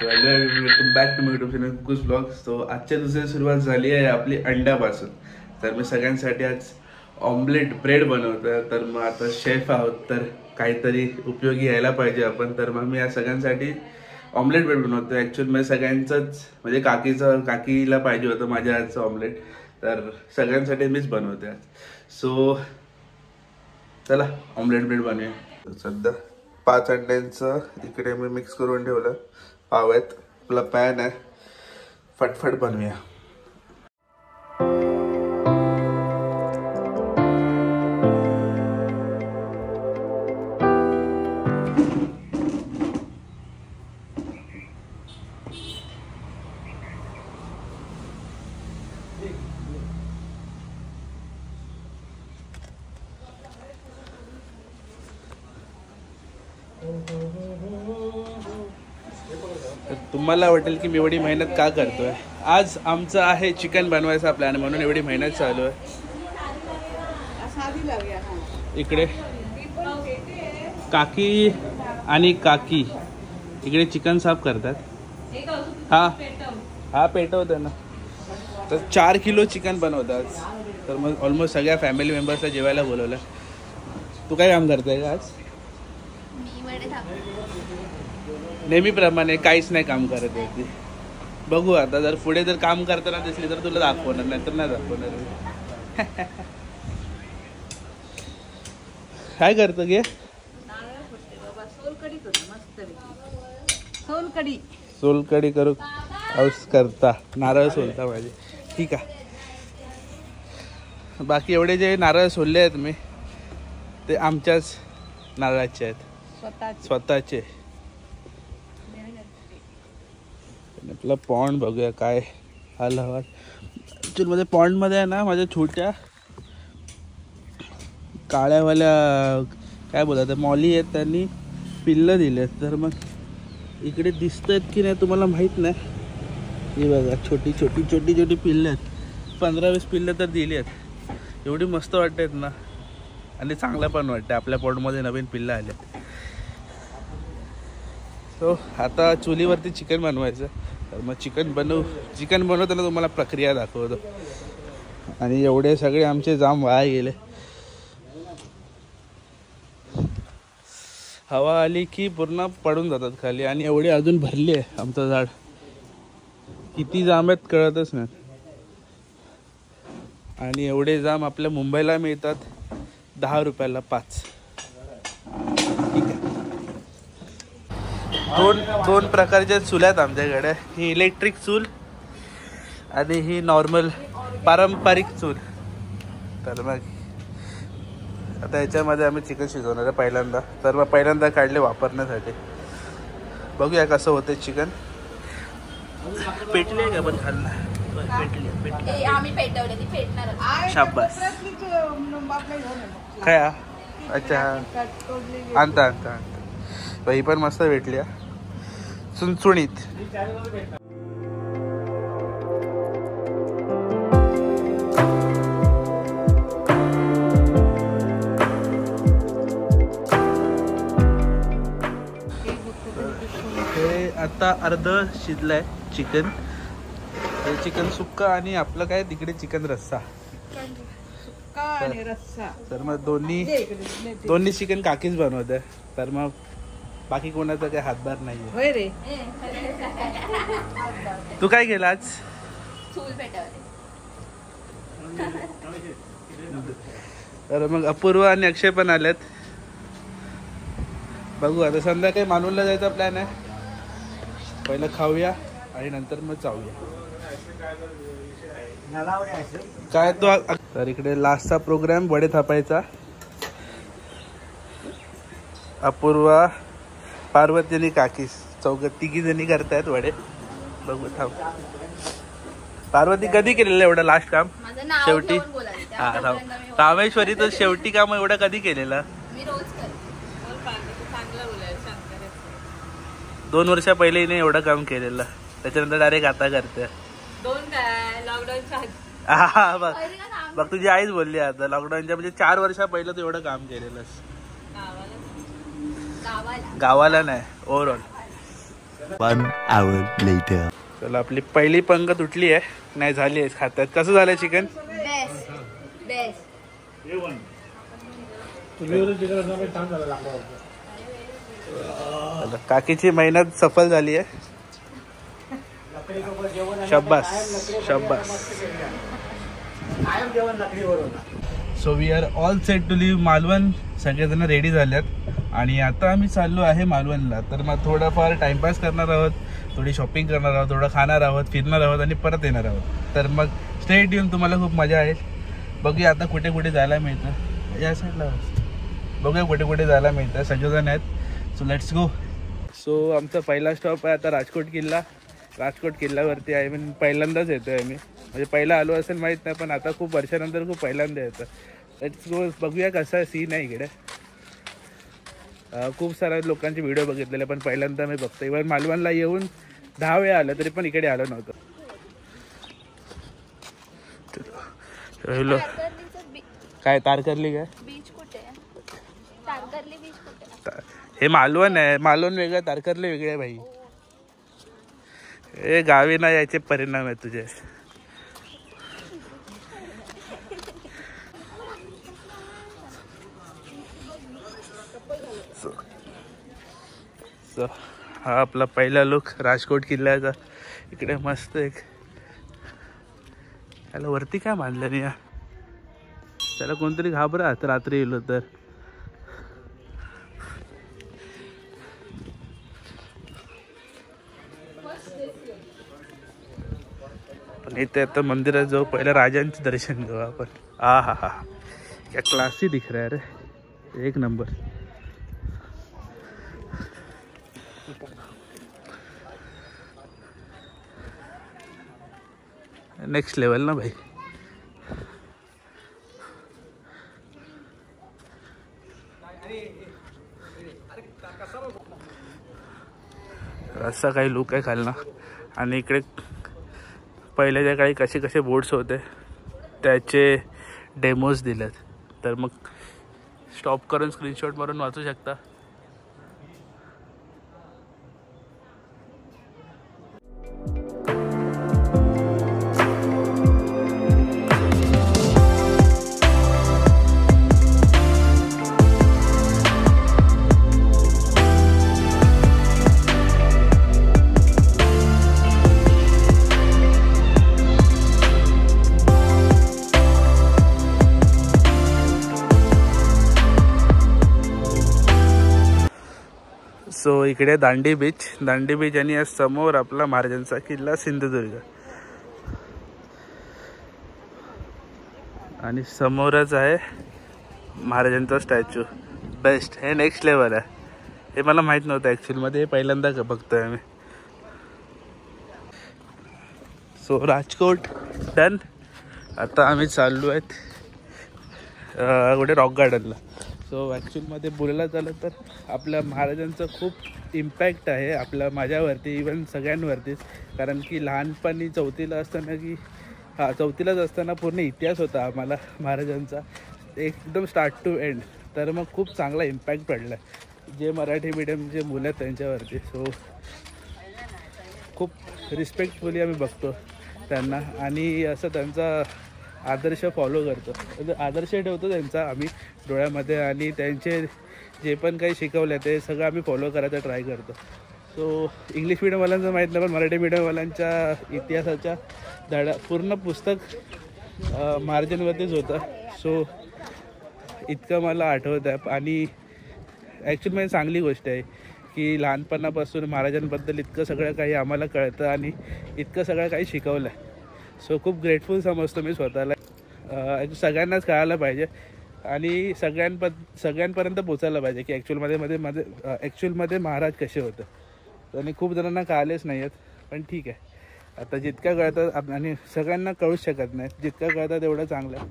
Welcome back to my YouTube channel Kuku's blogs. तो आजच्या दिवसाची सुरुवात झाली आहे आपली अंड्यापासून. तर मी सगळ्यांसाठी आज ऑमलेट ब्रेड बनवतोय. तर मग आता शेफ आहोत तर काहीतरी उपयोगी यायला पाहिजे आपण. तर मग मी या सगळ्यांसाठी ऑमलेट ब्रेड बनवतोय. ॲक्च्युअली मी सगळ्यांचंच म्हणजे काकीला पाहिजे होतं माझ्या आजचं ऑमलेट. तर सगळ्यांसाठी मीच बनवतोय आज. सो चला ऑमलेट ब्रेड बनवूया. सध्या 5 अंड्यांचं इकडे मी मिक्स करून ठेवलं. पाव आहेत, आपला पॅन आहे, फटफट बनवूया. तुम्हाला वाटेल की मी एवढी मेहनत का करतोय. आज आमचं आहे चिकन बनवायचा प्लॅन, म्हणून एवढी मेहनत चालू आहे. इकडे काकी आणि काकी इकडे चिकन साफ करतात. हा पेटवतो ना. तर 4 किलो चिकन बनवतात. तर मग ऑलमोस्ट सगळ्या फॅमिली मेंबर्सला जेवायला बोलवलं. तू काय काम करतोय का आज? नेहमीप्रमाणे काहीच नाही काम करत होती. बघू आता, जर पुढे जर काम करताना दिसली तर तुला दाखवणार, नाही तर नाही दाखवणार. काय करतो गे? सोलकडी करू औस करता. नारळ सोलता माझे. ठीक आहे. बाकी एवढे जे नारळ सोलले आहेत मी, ते आमच्याच नारळाचे आहेत, स्वतःचे. आपला पॉन्ड बघूया काय हाल हवा. ॲक्च्युअली मध्ये पॉन्डमध्ये आहे ना, माझ्या छोट्या काळ्यावाल्या काय बोलतात मॉली आहेत, त्यांनी पिल्लं दिलेत. तर मग इकडे दिसत आहेत की नाही तुम्हाला माहीत नाही. हे बघा छोटी छोटी छोटी छोटी पिल्लं आहेत. 15-20 पिल्लं तर दिली आहेत. एवढी मस्त वाटतात ना, आणि चांगलं पण वाटतं आपल्या पॉन्डमध्ये नवीन पिल्लं आल्यात. सो आता चुलीवरती चिकन बनवायचं. तर मग चिकन बनवताना तुम्हाला प्रक्रिया दाखवतो. आणि एवढे सगळे आमचे जाम वाया गेले. हवा आली की पूर्ण पडून जातात खाली. आणि एवढे अजून भरली आहे आमचं झाड. किती जाम आहेत कळतच नाही. आणि एवढे जाम आपल्या मुंबईला मिळतात 10 रुपयाला 5. ठीक आहे. दोन प्रकारच्या चुल्या आहेत आमच्याकडे. ही इलेक्ट्रिक चूल आणि ही नॉर्मल पारंपरिक चूल. तर मग आता याच्यामध्ये आम्ही चिकन शिजवणार आहे पहिल्यांदा. तर मग पहिल्यांदा काढले वापरण्यासाठी. बघूया कसं होतं चिकन. पेटली आहे का पण खाल्ला? पेटली. शाबास. काय? अच्छा आणता ही पण मस्त भेटली चुणचुणीत. हे आता अर्ध शिजलंय चिकन. हे चिकन सुक्का आणि आपलं काय तिकडे चिकन रस्सा. तर मग दोन्ही चिकन काकीच बनवते. तर मग बाकी कोणाचा काही हातभार नाहीये. होय रे. तू काय केलं आज? चूल पेटवली. तर मग अपूर्व आणि अक्षय पण आलेत. बघू आता संध्याकाळी मानूरला जायचा प्लॅन आहे. पहिलं खाऊया आणि नंतर मग जाऊया. काय तो. तर इकडे लास्टचा प्रोग्राम वडे थापायचा. अपूर्वा, पार्वती आणि काकी तिघी जणी करतायत वडे. बघू थांब. पार्वती कधी केलेलं एवढं लास्ट काम? शेवटी रामेश्वरी तर शेवटी काम एवढं कधी केलेलं? 2 वर्षा पहिले हिने एवढं काम केलेलं. त्याच्यानंतर डायरेक्ट आता करते. हा बघ तुझी आईच बोलली आता लॉकडाऊनच्या म्हणजे 4 वर्षा पहिलं तू एवढं काम केलेलंस. गावाला नाही ओव्हरऑल. 1 hour later. चला आपली पहिली पंग तुटली आहे, नाही झाली आहे खात्यात. कसं झालं चिकन? काकीची मेहनत सफल झाली आहे. शाबास शाबास. So we are all set to leave Malvan. सगळेजण रेडी झाल्यात आणि आता आम्ही चाललो आहे मालवणला. तर मग थोडाफार टाइमपास करणार आहोत, थोडी शॉपिंग करणार आहोत, थोडं खाणार आहोत, फिरणार आहोत आणि परत येणार आहोत. तर मग स्ट्रेट येऊन तुम्हाला खूप मजा आहे. बघूया आता कुठे कुठे जायला मिळतं. या साईडला बघूया कुठे कुठे जायला मिळतं. सगळेजण आहेत. So let's go. सो आमचा पहिला स्टॉप आहे आता राजकोट किल्ला. राजकोट किल्ल्यावरती आहे. मी पहिल्यांदाच येतो आहे. मी म्हणजे पहिला आलो असेल माहीत नाही, पण आता खूप वर्षानंतर खूप पहिल्यांदा येतं. Let's go. बघूया कसा सीन आहे इकडे. खूप साऱ्या लोकांचे व्हिडिओ बघितलेले, पण पहिल्यांदा मी बघतो. इव्हन मालवणला येऊन 10 वेळा आलं तरी पण इकडे आलो नव्हतं. काय तारकर्ली काय बीच कुठे? तारकर्ली बीच कुठे? हे मालवण आहे. मालवण वेगळं, तारकर्ली वेगळे भाई. हे गावी ना याचे परिणाम आहे तुझे. हा आपला पहिला लुक राजकोट किल्ल्याचा. इकडे मस्त एक त्याला वरती काय बांधलं नाही. त्याला कोणतरी घाबरत रात्री येलो तर. पण इथे आता मंदिरात जाऊ, पहिला राजांचे दर्शन घेऊ आपण. हा हा हा, क्या क्लासी दिख रहा है रे, एक नंबर. नेक्स्ट लेवल ना भाई. असा काही लुक आहे खालना. आणि इकडे पहिल्याच्या काळी कसे कसे बोट्स होते त्याचे डेमोज दिलेत. तर मग स्टॉप करून स्क्रीनशॉट मारून वाचू शकता. सो इकडे दांडी बीच आणि या समोर आपला महाराजांचा किल्ला सिंधुदुर्ग. आणि समोरच आहे महाराजांचा स्टॅच्यू. बेस्ट. हे नेक्स्ट लेवल आहे. हे मला माहीत नव्हतं ॲक्च्युअलमध्ये. हे पहिल्यांदा बघतोय आम्ही. So Rajkot done. आता आम्ही चाललो आहेत कुठे रॉक गार्डनला. सो ॲक्च्युअलमध्ये बोलायला झालं तर आपल्या महाराजांचं खूप इम्पॅक्ट आहे आपल्या माझ्यावरती, इवन सगळ्यांवरतीच. कारण की लहानपणी चौथीला असताना पूर्ण इतिहास होता आम्हाला महाराजांचा एकदम स्टार्ट टू एंड. तर मग खूप चांगला इम्पॅक्ट पडला आहे जे मराठी मीडियमचे मुलं आहेत त्यांच्यावरती. सो खूप रिस्पेक्टफुली आम्ही बघतो त्यांना आणि असं त्यांचा आदर्श फॉलो करतो. आदर्श ठेवतो त्यांचा आम्ही डोळ्यामध्ये. आणि त्यांचे जे पण काही शिकवलं आहे ते सगळं आम्ही फॉलो करायचा ट्राय करतो. सो इंग्लिश मिडियमवाल्यांचं माहीत नाही, पण मराठी मिडियमवाल्यांच्या इतिहासाच्या धडा पूर्ण पुस्तक महाराजांवरतीच होतं. सो इतकं मला आठवत आहे. आणि ॲक्च्युअली चांगली गोष्ट आहे की लहानपणापासून महाराजांबद्दल इतकं सगळं काही आम्हाला कळतं आणि इतकं सगळं काही शिकवलं आहे. सो खूप ग्रेटफुल समजतो मी स्वतःला. सगळ्यांनाच कळायला पाहिजे आणि सगळ्यांपर्यंत पोचायला पाहिजे की ॲक्च्युअलमध्ये महाराज कसे होते. आणि खूप जणांना कळालेच नाही आहेत, पण ठीक आहे. आता जितक्या कळतात आणि सगळ्यांना कळूच शकत नाही, जितकं कळतात तेवढं चांगलं आहे.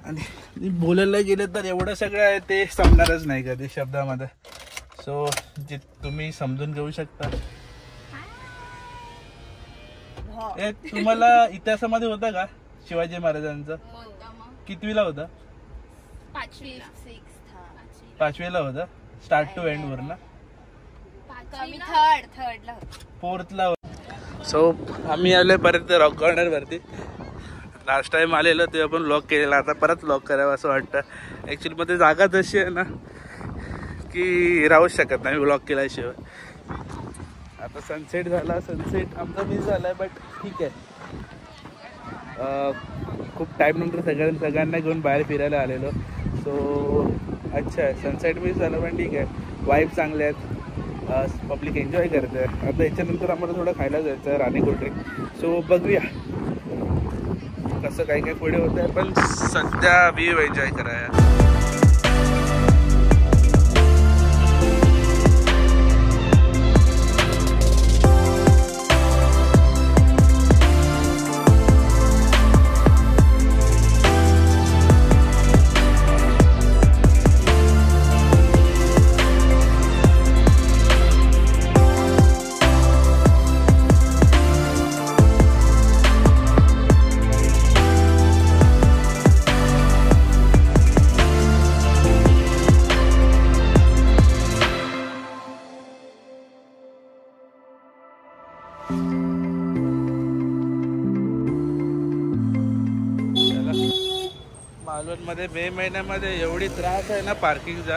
आणि बोलायला गेलं तर एवढं सगळं आहे ते संपणारच नाही कधी शब्दामध्ये. सो जे तुम्ही समजून घेऊ शकता. तुम्हाला इतिहासामध्ये होता का शिवाजी महाराजांचा? कितवीला होता? 5वीला होता. स्टार्ट टू एंड वर ना, थर्डला फोर्थला. सो आम्ही आलोय परत रॉक कॉर्नर वरती. लास्ट टाइम आलेलो तेव्हा पण लॉक केलेला, आता परत लॉक करावं असं वाटतं. ॲक्च्युली मध्ये जागा तशी आहे ना की राहूच शकत नाही ब्लॉक केल्याशिवाय. आता सनसेट झाला, सनसेट आमचा मिस झाला आहे, बट ठीक आहे. खूप टाईम नंतर सगळ्यांना घेऊन बाहेर फिरायला आलेलो. सो अच्छा आहे, सनसेट मिस झालं पण ठीक आहे. वाईब चांगले आहेत, पब्लिक एन्जॉय करते आहे. आता याच्यानंतर आम्हाला थोडं खायला जायचं आहे राणी कोल्ड्रिंक. सो बघूया कसं काही काही पुढे होतं आहे, पण सध्या व्ह्यू एन्जॉय करायला. मालवणमध्ये मे महिन्यामध्ये एवढी त्रास आहे ना पार्किंगचा.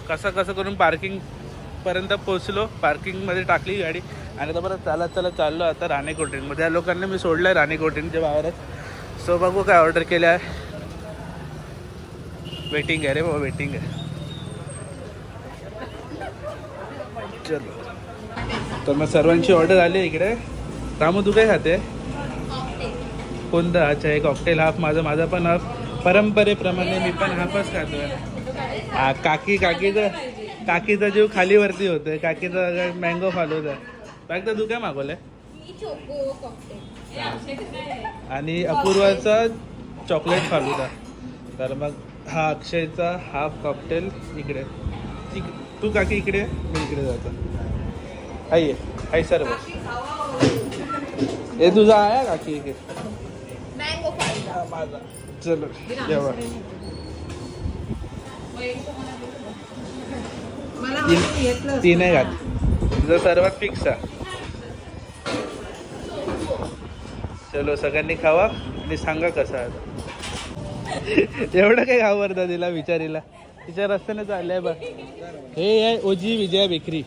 कसं करून पार्किंग पर्यंत पोहोचलो, पार्किंगमध्ये टाकली गाडी आणि आता परत चालत चाललो आता राणी कोल्ड्रिंकमध्ये. या लोकांना मी सोडलं आहे राणी कोल्ड्रिंकच्या बाहेरच. सो बघू काय ऑर्डर केलं आहे. वेटिंग आहे रे बाबा, वेटिंग आहे. चलो तर मग सर्वांची ऑर्डर आली इकडे. रामू तू काय खाते? कोणता? अच्छा एक कॉकटेल हाफ, माझा पण हाफ. परंपरेप्रमाणे मी पण हाफच खातोय. काकीचा जीव खालीवरती होतोय. काकीचा मँगो फालुदा. फक्त तू काय मागवलंय? आणि अपूर्वाचा चॉकलेट फालुदा. तर मग हा अक्षयचा हाफ कॉकटेल इकडे. तू काकी इकडे, मी इकडे जातो. हाय सर्व हे तुझा आहे काकी इकडे. माझा चलो जेव्हा तीन आहे घात तुझं सर्वात फिक्स आहे. चलो सगळ्यांनी खावा आणि सांगा कसं आहे. एवढं काही घाबरता तिला, विचारीला तिच्या रस्त्याने चाललंय बघ. हे आहे ओजी विजया बेकरी.